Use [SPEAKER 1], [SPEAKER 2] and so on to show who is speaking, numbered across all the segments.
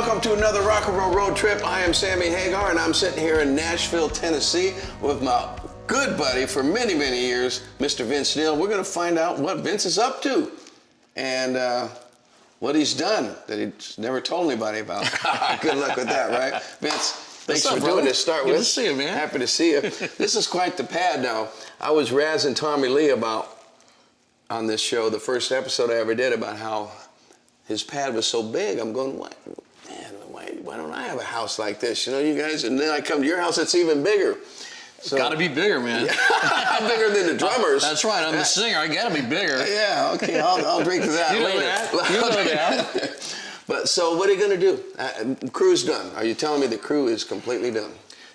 [SPEAKER 1] welcome to another rock and roll road trip. I am Sammy Hagar, and I'm sitting here in Nashville, Tennessee, with my good buddy for many, many years, Mr. Vince Neil. We're going to find out what Vince is up to and what he's done that he's never told anybody about. Good luck with that, right? Vince, thanks for doing this. Start with.
[SPEAKER 2] Good to see you, man.
[SPEAKER 1] Happy to see you. This is quite the pad now. I was razzing Tommy Lee on this show, the first episode I ever did, about how his pad was so big. I'm going, why don't I have a house like this? You know, you guys, and then I come to your house, it's even bigger. So,
[SPEAKER 2] gotta be bigger, man.
[SPEAKER 1] Bigger than the drummers.
[SPEAKER 2] That's right, I'm the singer, I gotta be bigger.
[SPEAKER 1] Yeah, okay, I'll drink to that
[SPEAKER 2] you
[SPEAKER 1] later.
[SPEAKER 2] Know that. You know that.
[SPEAKER 1] But so what are you gonna do? Crew's done. Are you telling me the crew is completely done?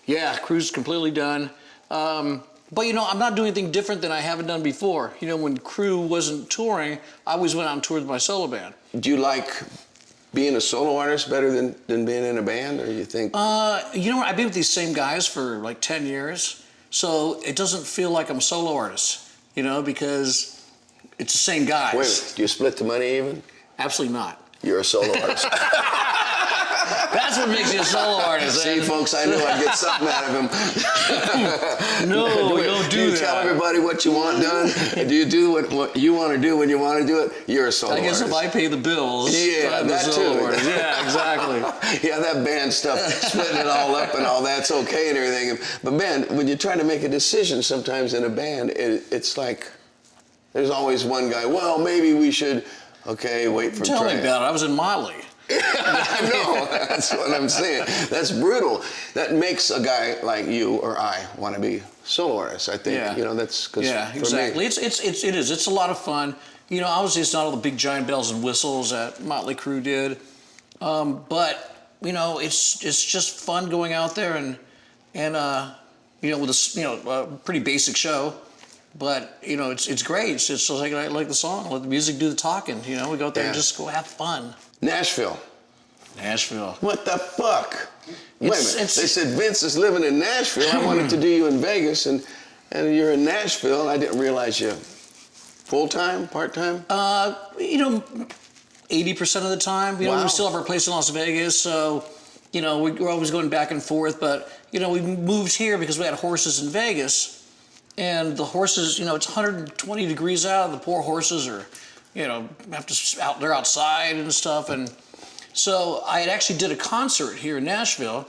[SPEAKER 2] Yeah, crew's completely done. But you know, I'm not doing anything different than I haven't done before. You know, when Crüe wasn't touring, I always went out and toured with my solo band.
[SPEAKER 1] Do you like being a solo artist better than being in a band, or you think?
[SPEAKER 2] You know what, I've been with these same guys for like 10 years, so it doesn't feel like I'm a solo artist, you know, because it's the same guys.
[SPEAKER 1] Wait a minute, do you split the money even?
[SPEAKER 2] Absolutely not.
[SPEAKER 1] You're a solo artist.
[SPEAKER 2] That's what makes you a solo artist.
[SPEAKER 1] See, folks, I knew I'd get something out of him.
[SPEAKER 2] No, we don't do that.
[SPEAKER 1] Do you tell everybody what you want done? Do you do what you want to do when you want to do it? You're a solo artist.
[SPEAKER 2] I guess if I pay the bills,
[SPEAKER 1] yeah,
[SPEAKER 2] I'm
[SPEAKER 1] that
[SPEAKER 2] a solo
[SPEAKER 1] too.
[SPEAKER 2] artist. Yeah, exactly.
[SPEAKER 1] Yeah, that band stuff, splitting it all up and all that's okay and everything. But man, when you try to make a decision sometimes in a band, it's like there's always one guy, well, maybe we should, okay, wait for
[SPEAKER 2] Tell me about it. I was in Mötley.
[SPEAKER 1] I know, that's what I'm saying. That's brutal. That makes a guy like you or I want to be solo artists, I think.
[SPEAKER 2] Yeah.
[SPEAKER 1] You know, that's because
[SPEAKER 2] exactly.
[SPEAKER 1] Me,
[SPEAKER 2] it is. It's a lot of fun. You know, obviously it's not all the big giant bells and whistles that Mötley Crüe did, but you know, it's just fun going out there and you know, with a pretty basic show. But you know, it's great. It's just like I like the song. Let the music do the talking. You know, we go out there and just go have fun.
[SPEAKER 1] Nashville. What the fuck? Wait a minute. They said Vince is living in Nashville. I wanted to do you in Vegas, and you're in Nashville. I didn't realize you full-time, part-time?
[SPEAKER 2] You know, 80% of the time. You know, we still have our place in Las Vegas, so you know, we're always going back and forth. But you know, we moved here because we had horses in Vegas, and the horses, you know, it's 120 degrees out. The poor horses are, you know, they're outside and stuff. And so I had actually did a concert here in Nashville,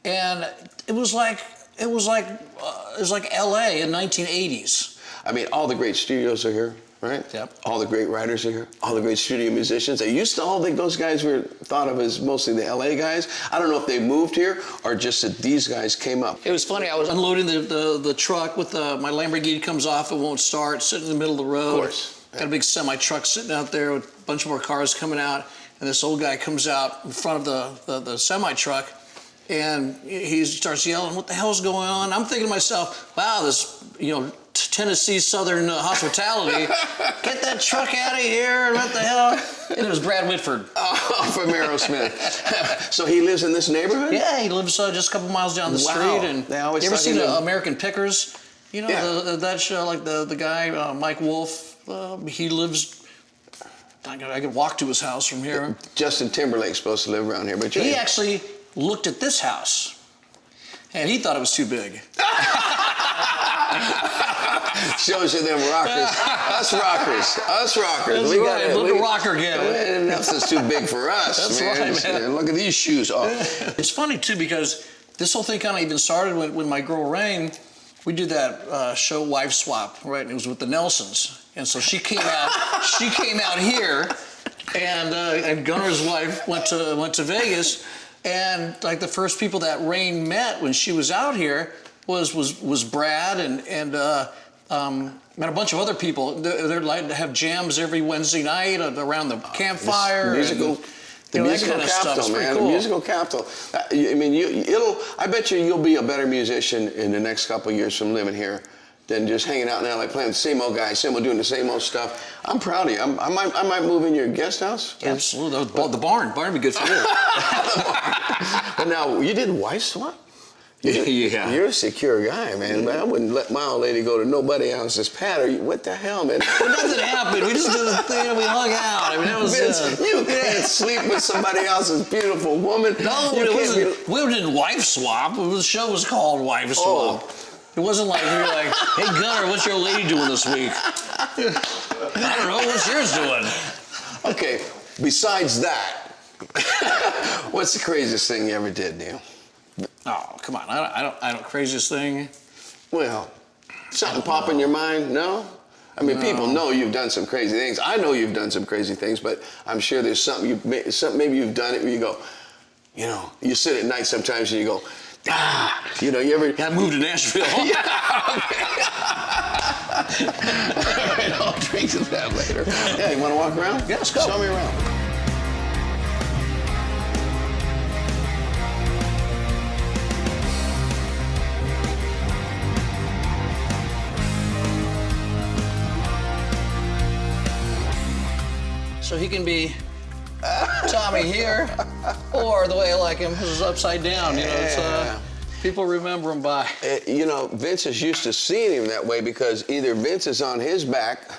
[SPEAKER 2] and it was like LA in 1980s.
[SPEAKER 1] I mean, all the great studios are here, right?
[SPEAKER 2] Yep.
[SPEAKER 1] All the great writers are here. All the great studio musicians. I used to all think those guys were thought of as mostly the LA guys. I don't know if they moved here or just that these guys came up.
[SPEAKER 2] It was funny. I was unloading the truck with my Lamborghini comes off. It won't start. Sitting in the middle of the road.
[SPEAKER 1] Of course.
[SPEAKER 2] Got a big semi truck sitting out there with a bunch more cars coming out, and this old guy comes out in front of the semi truck, and he starts yelling, "What the hell's going on?" I'm thinking to myself, "Wow, this Tennessee Southern hospitality. Get that truck out of here! What the hell?" And it was Brad Whitford.
[SPEAKER 1] Oh, from Aerosmith. So he lives in this neighborhood?
[SPEAKER 2] Yeah, he lives just a couple miles down the street. And
[SPEAKER 1] they always
[SPEAKER 2] you ever seen American Pickers? You know, that show, like the guy, Mike Wolf, he lives, I could walk to his house from here.
[SPEAKER 1] Justin Timberlake's supposed to live around here, but
[SPEAKER 2] he actually looked at this house, and he thought it was too big.
[SPEAKER 1] Shows you them rockers. Us rockers.
[SPEAKER 2] That's
[SPEAKER 1] we
[SPEAKER 2] right. Let the rocker get it.
[SPEAKER 1] Nothing's too big for us.
[SPEAKER 2] That's
[SPEAKER 1] man.
[SPEAKER 2] right, man.
[SPEAKER 1] Look at these shoes. Oh.
[SPEAKER 2] It's funny, too, because this whole thing kind of even started when my girl Rain, we did that show Wife Swap, right? And it was with the Nelsons. And so she came out here, and Gunner's wife went to Vegas, and like the first people that Rain met when she was out here was Brad and met a bunch of other people. They're like to have jams every Wednesday night around the campfire.
[SPEAKER 1] The musical capital, man. Cool. The musical capital. I mean, I bet you'll be a better musician in the next couple of years from living here than just hanging out in LA playing the same old guys, doing the same old stuff. I'm proud of you. I might move in your guest house.
[SPEAKER 2] Yeah, absolutely. The barn would be good for you.
[SPEAKER 1] But now, you did Wife Swap?
[SPEAKER 2] Yeah.
[SPEAKER 1] You're a secure guy, man. But I wouldn't let my old lady go to nobody else's pad. Or what the hell, man?
[SPEAKER 2] Nothing happened. We just did the thing and we hung out. I mean, that was
[SPEAKER 1] Vince, you can't sleep with somebody else's beautiful woman.
[SPEAKER 2] No,
[SPEAKER 1] you
[SPEAKER 2] it
[SPEAKER 1] can't
[SPEAKER 2] wasn't. We didn't wife swap. The show was called Wife Swap.
[SPEAKER 1] Oh.
[SPEAKER 2] It wasn't like we were like, hey Gunnar, what's your lady doing this week? I don't know. What's yours doing?
[SPEAKER 1] Okay. Besides that, what's the craziest thing you ever did, Neil?
[SPEAKER 2] Oh, come on. I don't. Craziest thing.
[SPEAKER 1] Well, something pop in your mind? No? I mean, people know you've done some crazy things. I know you've done some crazy things, but I'm sure there's something maybe you've done it where you go, you know, you sit at night sometimes and you go, you know, you ever...
[SPEAKER 2] I moved to Nashville.
[SPEAKER 1] Yeah, okay. All right, I'll drink to that later. Yeah, you want to walk around?
[SPEAKER 2] Yeah, let's go.
[SPEAKER 1] Show me around.
[SPEAKER 2] So he can be Tommy here, or the way I like him is upside down. You know, it's people remember him by.
[SPEAKER 1] You know, Vince is used to seeing him that way because either Vince is on his back,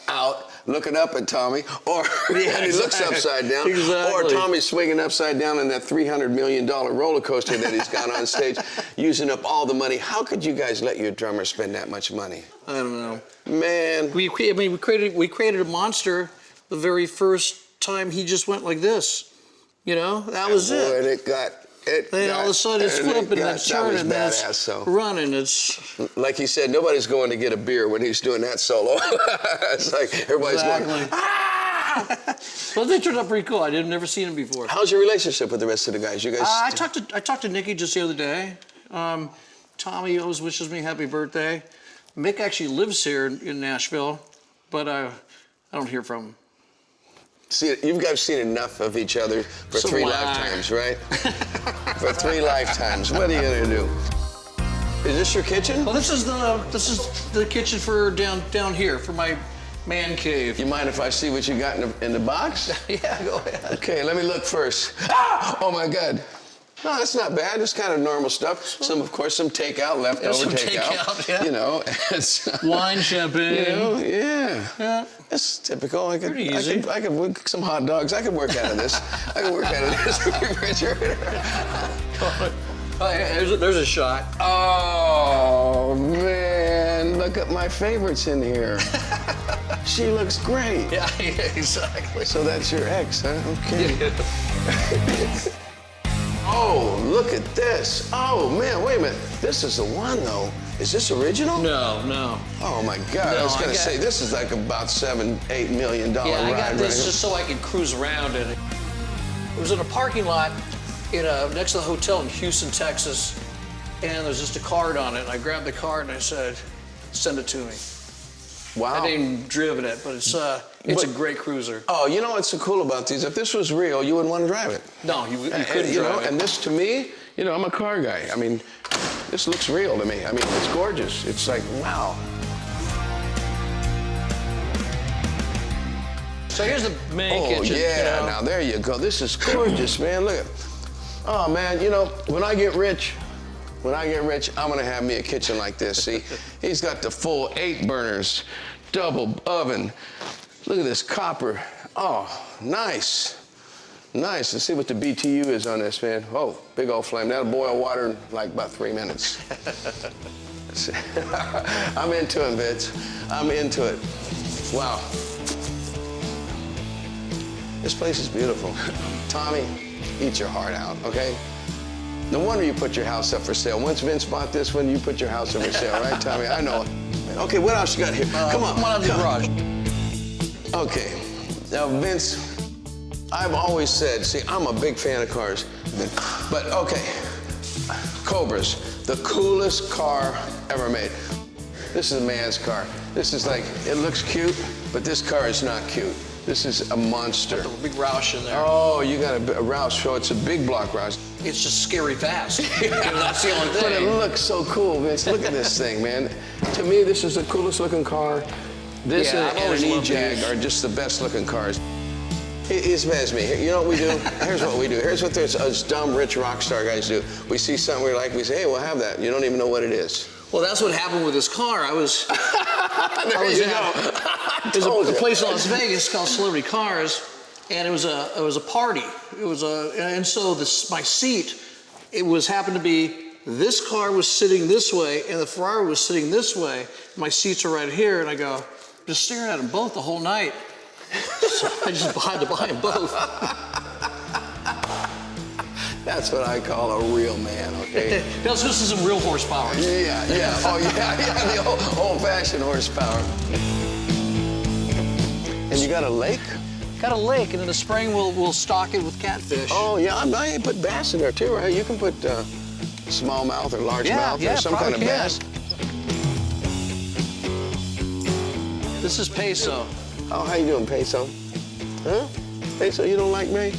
[SPEAKER 1] out looking up at Tommy, or and he looks upside down, or Tommy's swinging upside down in that $300 million roller coaster that he's got on stage, using up all the money. How could you guys let your drummer spend that much money?
[SPEAKER 2] I don't know,
[SPEAKER 1] man.
[SPEAKER 2] We created a monster. The very first time he just went like this, you know, that was it.
[SPEAKER 1] And it got,
[SPEAKER 2] then all of a sudden it's flipping and it's turning and it's running. It's
[SPEAKER 1] like he said, nobody's going to get a beer when he's doing that solo. It's like everybody's going, ah!
[SPEAKER 2] Well, they turned out pretty cool. Never seen him before.
[SPEAKER 1] How's your relationship with the rest of the guys? You guys?
[SPEAKER 2] I talked to Nikki just the other day. Tommy always wishes me happy birthday. Mick actually lives here in Nashville, but I don't hear from him.
[SPEAKER 1] See, you guys seen enough of each other for 3 lifetimes, right? For 3 lifetimes. What are you gonna do? Is this your kitchen?
[SPEAKER 2] Well, this is the kitchen for down here for my man cave.
[SPEAKER 1] You mind if I see what you got in the box?
[SPEAKER 2] Yeah, go ahead.
[SPEAKER 1] Okay, let me look first. Ah! Oh my God. No, that's not bad. It's kind of normal stuff. Of course, some takeout, leftover takeout.
[SPEAKER 2] Yeah.
[SPEAKER 1] You know,
[SPEAKER 2] wine, champagne.
[SPEAKER 1] You know, yeah. That's typical. I could work some hot dogs. I could work out of this. I could work out of this refrigerator.
[SPEAKER 2] There's a shot.
[SPEAKER 1] Oh man, look at my favorites in here. She looks great.
[SPEAKER 2] Yeah, exactly.
[SPEAKER 1] So that's your ex, huh? Okay. Oh, look at this. Oh, man, wait a minute. This is the one, though. Is this original?
[SPEAKER 2] No.
[SPEAKER 1] Oh, my God.
[SPEAKER 2] No,
[SPEAKER 1] I was going to say, this is like about $7-8 million ride.
[SPEAKER 2] Yeah, I got this
[SPEAKER 1] right?
[SPEAKER 2] just so I could cruise around in it. It was in a parking lot next to the hotel in Houston, Texas, and there's just a card on it. And I grabbed the card and I said, send it to me.
[SPEAKER 1] Wow.
[SPEAKER 2] I didn't even driven it, but it's a great cruiser.
[SPEAKER 1] Oh, you know what's so cool about these? If this was real, you wouldn't want to drive it.
[SPEAKER 2] No, you couldn't drive it.
[SPEAKER 1] And this, to me, you know, I'm a car guy. I mean, this looks real to me. I mean, it's gorgeous. It's like, wow.
[SPEAKER 2] So here's the main kitchen.
[SPEAKER 1] Oh, yeah,
[SPEAKER 2] you know?
[SPEAKER 1] Now there you go. This is gorgeous, man. Look at, oh, man, you know, when I get rich, I'm gonna have me a kitchen like this. See, he's got the full 8 burners, double oven. Look at this copper. Oh, nice. Nice. Let's see what the BTU is on this, man. Oh, big old flame. That'll boil water in like about 3 minutes. I'm into it, Vince. I'm into it. Wow. This place is beautiful. Tommy, eat your heart out, okay? No wonder you put your house up for sale. Once Vince bought this one, you put your house up for sale, right, Tommy? I know. Okay, what else you got here? Come on.
[SPEAKER 2] Come on out of the garage.
[SPEAKER 1] Okay. Now, Vince, I've always said, see, I'm a big fan of cars. But, okay, Cobras, the coolest car ever made. This is a man's car. This is like, it looks cute, but this car is not cute. This is a monster.
[SPEAKER 2] Got the big Roush in there.
[SPEAKER 1] Oh, you got a Roush, so it's a big block Roush.
[SPEAKER 2] It's just scary fast. That's the only thing.
[SPEAKER 1] But it looks so cool, Vince. Look at this thing, man. To me, this is the coolest looking car. This and an E-Jag are just the best looking cars. He's past me. You know what we do? Here's what we do. Here's what us dumb, rich rock star guys do. We see something we like, we say, hey, we'll have that. You don't even know what it is.
[SPEAKER 2] Well, that's what happened with this car. I was There's a place in Las Vegas called Celebrity Cars, and it was a party. And so my seat, happened to be, this car was sitting this way, and the Ferrari was sitting this way. My seats are right here, and I go, just staring at them both the whole night. So I just had to buy them both.
[SPEAKER 1] That's what I call a real man, okay?
[SPEAKER 2] This is some real horsepower.
[SPEAKER 1] Yeah. Oh, yeah, the old-fashioned horsepower. And you got a lake?
[SPEAKER 2] Got a lake, and in the spring we'll stock it with catfish.
[SPEAKER 1] Oh, yeah, I put bass in there too, right? You can put smallmouth or largemouth or some kind of bass.
[SPEAKER 2] This is Peso.
[SPEAKER 1] Oh, how you doing, Peso? Huh? Peso, you don't like me?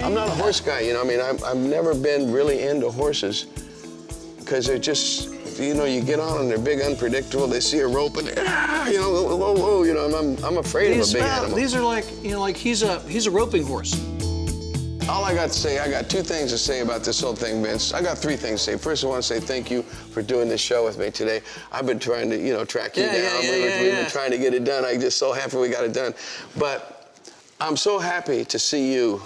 [SPEAKER 1] I'm not a horse guy, you know. I mean, I've never been really into horses because they're just, you know, you get on them, they're big, unpredictable. They see a rope and, you know, whoa, you know. I'm afraid of a big animal.
[SPEAKER 2] These are like, you know, like he's a roping horse.
[SPEAKER 1] All I got to say, I got two things to say about this whole thing, Vince. I got three things to say. First, I want to say thank you for doing this show with me today. I've been trying to, you know, track you down. We've been trying to get it done. I'm just so happy we got it done. But I'm so happy to see you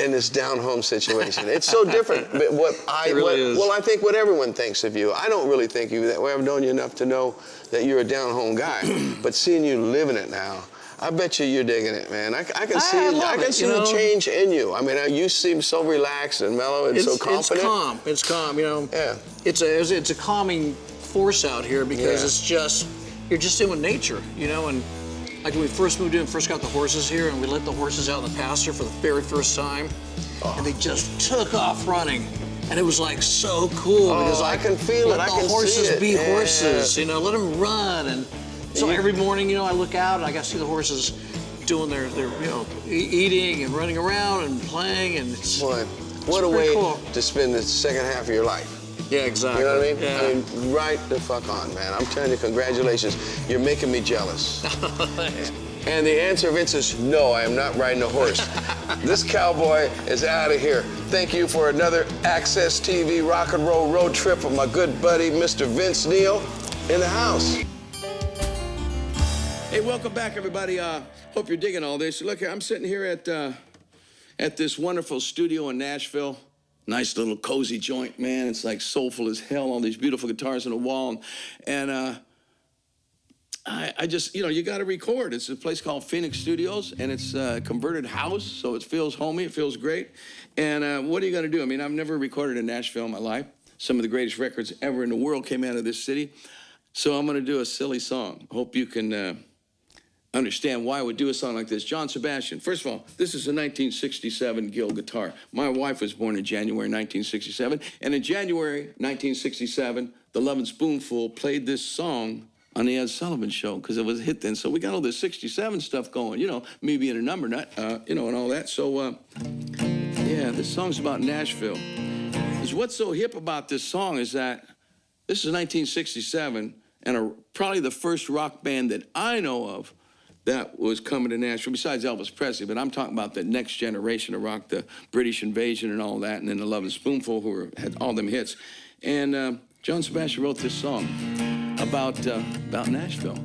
[SPEAKER 1] in this down-home situation. It's so different. But well, I think what everyone thinks of you. I don't really think of you that way. I've known you enough to know that you're a down-home guy. But seeing you living it now, I bet you're digging it, man. I can see the change in you. I mean, you seem so relaxed and mellow and so confident.
[SPEAKER 2] It's calm, you know.
[SPEAKER 1] Yeah.
[SPEAKER 2] It's a calming force out here because it's just, you're just in with nature, you know. And like when we first moved in, first got the horses here, and we let the horses out in the pasture for the very first time, and they just took off running. And it was like so cool because
[SPEAKER 1] I can feel it. I can see it.
[SPEAKER 2] Let the horses be horses, you know. Let them run. And so every morning, you know, I look out and I got to see the horses doing their you know, eating and running around and playing, and it's
[SPEAKER 1] what a way to spend the second half of your life.
[SPEAKER 2] Yeah, exactly.
[SPEAKER 1] You know what I mean?
[SPEAKER 2] Yeah.
[SPEAKER 1] I mean, right the fuck on, man. I'm telling you, congratulations. You're making me jealous. And the answer, Vince, is no, I am not riding a horse. This cowboy is out of here. Thank you for another Access TV rock and roll road trip with my good buddy, Mr. Vince Neil, in the house. Hey, welcome back, everybody. Hope you're digging all this. Look, I'm sitting here at this wonderful studio in Nashville. Nice little cozy joint, man. It's like soulful as hell. All these beautiful guitars on the wall, and I just, you know, you got to record. It's a place called Phoenix Studios, and it's a converted house, so it feels homey. It feels great. And what are you going to do? I mean, I've never recorded in Nashville in my life. Some of the greatest records ever in the world came out of this city. So I'm going to do a silly song. Hope you can understand why I would do a song like this. John Sebastian. First of all, this is a 1967 Guild guitar. My wife was born in January 1967, and in January 1967, the Lovin' Spoonful played this song on the Ed Sullivan Show because it was a hit then. So we got all this 67 stuff going, you know, me being a number nut, you know, and all that. So, yeah, this song's about Nashville. Because what's so hip about this song is that this is 1967, and probably the first rock band that I know of that was coming to Nashville, besides Elvis Presley, but I'm talking about the next generation of rock, the British Invasion and all that, and then the Lovin' Spoonful, who had all them hits. And John Sebastian wrote this song about Nashville.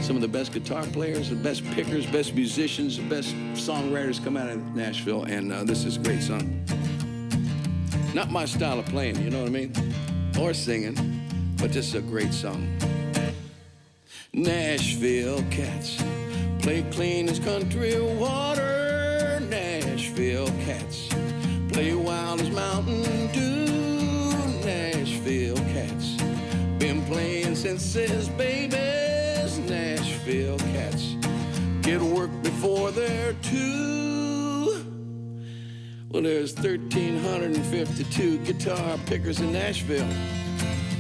[SPEAKER 1] Some of the best guitar players, the best pickers, best musicians, the best songwriters come out of Nashville, and this is a great song. Not my style of playing, you know what I mean? Or singing, but this is a great song. Nashville cats play clean as country water. Nashville cats play wild as Mountain Dew. Nashville cats been playing since his babies. Nashville cats get work before they're two. Well, there's 1,352 guitar pickers in Nashville,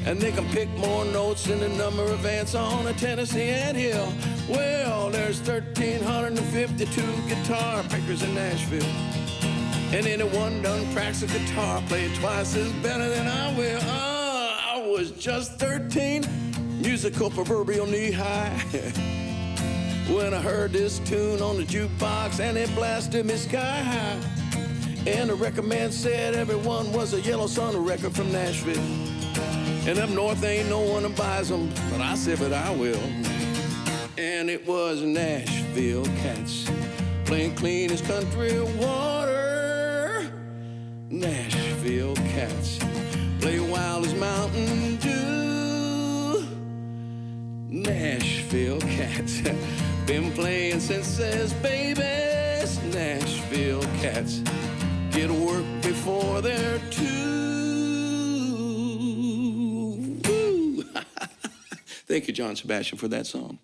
[SPEAKER 1] and they can pick more notes than the number of ants on a Tennessee anthill. Well, there's 1,352 guitar pickers in Nashville, and anyone done cracks a guitar, play it twice as better than I will. I was just 13, musical proverbial knee high. when I heard this tune on the jukebox and it blasted me sky high. And the record man said everyone was a Yellow Sun record from Nashville. And up north ain't no one that buys them, but I said, but I will. And it was Nashville cats playing clean as country water. Nashville cats play wild as Mountain Dew. Nashville cats been playing since there's babies. Nashville cats get to work before they're two. Woo. Thank you, John Sebastian, for that song.